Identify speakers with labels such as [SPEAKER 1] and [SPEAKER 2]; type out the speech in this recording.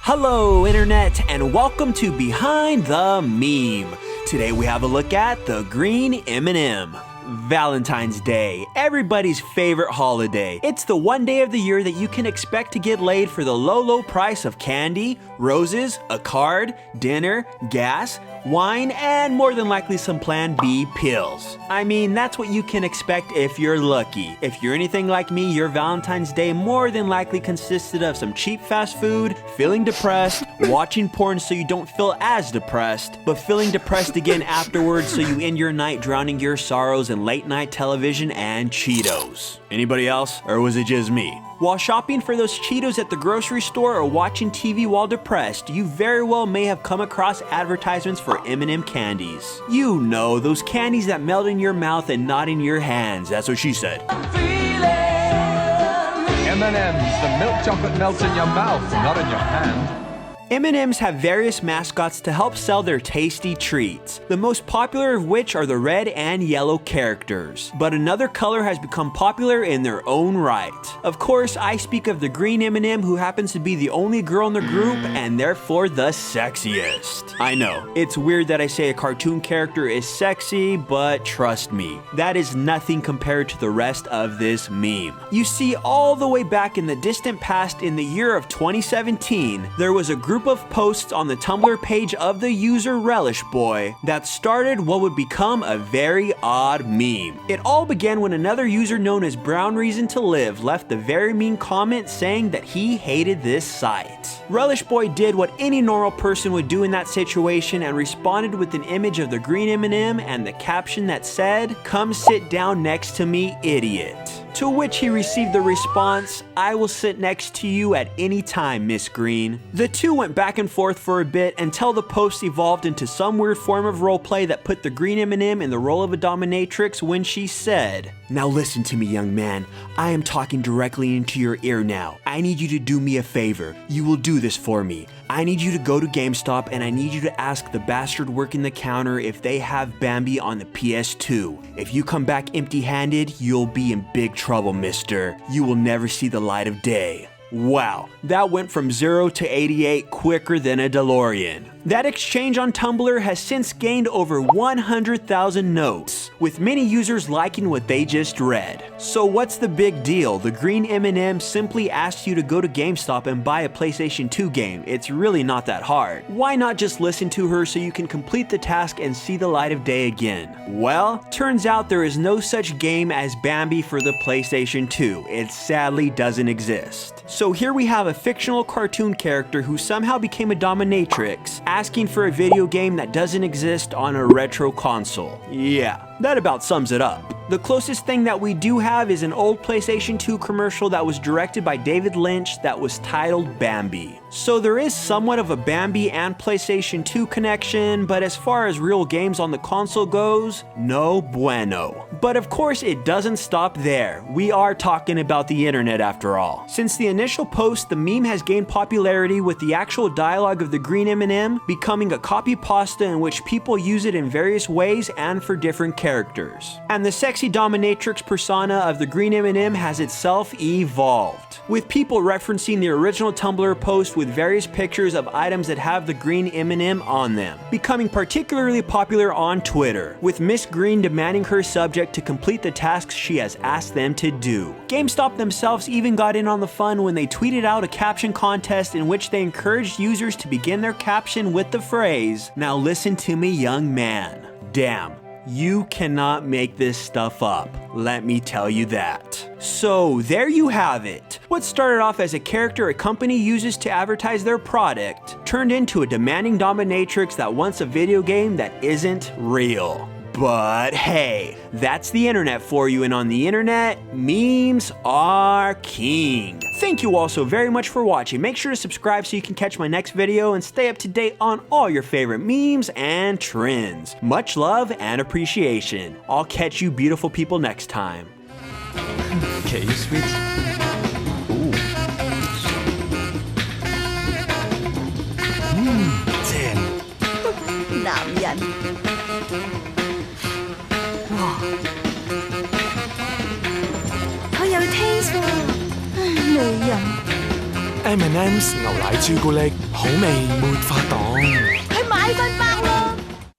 [SPEAKER 1] Hello, Internet, and welcome to Behind the Meme. Today we have a look at the green M&M. Valentine's Day, everybody's favorite holiday. It's the one day of the year that you can expect to get laid for the low price of candy, roses, a card, dinner, gas, wine, and more than likely some Plan B pills. I mean, that's what you can expect if you're lucky. If you're anything like me, your Valentine's Day more than likely consisted of some cheap fast food, feeling depressed, watching porn so you don't feel as depressed, but feeling depressed again afterwards so you end your night drowning your sorrows in late night television and Cheetos. Anybody else? Or was it just me? While shopping for those Cheetos at the grocery store or watching TV while depressed, you very well may have come across advertisements for M&M candies. You know, those candies that melt in your mouth and not in your hands. That's what she said.
[SPEAKER 2] M&M's, the milk chocolate melts in your mouth, not in your hand.
[SPEAKER 1] M&Ms have various mascots to help sell their tasty treats, the most popular of which are the red and yellow characters. But another color has become popular in their own right. Of course, I speak of the green M&M, who happens to be the only girl in the group and therefore the sexiest. I know, it's weird that I say a cartoon character is sexy, but trust me, that is nothing compared to the rest of this meme. You see, all the way back in the distant past, in the year of 2017, there was a group of posts on the Tumblr page of the user Relish Boy that started what would become a very odd meme. It all began when another user known as Brown Reason to Live left a very mean comment saying that he hated this site. Relish Boy did what any normal person would do in that situation and responded with an image of the green M&M and the caption that said, "Come sit down next to me, idiot." To which he received the response, "I will sit next to you at any time, Miss Green." The two went back and forth for a bit until the post evolved into some weird form of roleplay that put the green M&M in the role of a dominatrix when she said, "Now listen to me, young man. I am talking directly into your ear now. I need you to do me a favor. You will do this for me. I need you to go to GameStop and I need you to ask the bastard working the counter if they have Bambi on the PS2. If you come back empty-handed, you'll be in big trouble, mister. You will never see the light of day." Wow, that went from 0 to 88 quicker than a DeLorean. That exchange on Tumblr has since gained over 100,000 notes, with many users liking what they just read. So what's the big deal? The green M&M simply asks you to go to GameStop and buy a PlayStation 2 game. It's really not that hard. Why not just listen to her so you can complete the task and see the light of day again? Well, turns out there is no such game as Bambi for the PlayStation 2. It sadly doesn't exist. So here we have a fictional cartoon character who somehow became a dominatrix, asking for a video game that doesn't exist on a retro console. Yeah, that about sums it up. The closest thing that we do have is an old PlayStation 2 commercial that was directed by David Lynch that was titled Bambi. So there is somewhat of a Bambi and PlayStation 2 connection, but as far as real games on the console goes, no bueno. But of course it doesn't stop there. We are talking about the internet after all. Since the initial post, the meme has gained popularity, with the actual dialogue of the green M&M becoming a copy pasta in which people use it in various ways and for different characters. And the sexy dominatrix persona of the green M&M has itself evolved, with people referencing the original Tumblr post with various pictures of items that have the green M&M on them, becoming particularly popular on Twitter, with Miss Green demanding her subject to complete the tasks she has asked them to do. GameStop themselves even got in on the fun when they tweeted out a caption contest in which they encouraged users to begin their caption with the phrase, "Now listen to me, young man." Damn. You cannot make this stuff up, let me tell you that. So there you have it. What started off as a character a company uses to advertise their product turned into a demanding dominatrix that wants a video game that isn't real. But hey, that's the internet for you, and on the internet, memes are king. Thank you all so very much for watching. Make sure to subscribe so you can catch my next video and stay up to date on all your favorite memes and trends. Much love and appreciation. I'll catch you beautiful people next time.
[SPEAKER 2] Okay, you sweet. Ooh.
[SPEAKER 3] 10男人哇佢有 taste 喎，女人 M&M's 牛奶朱古力，好味沒法擋。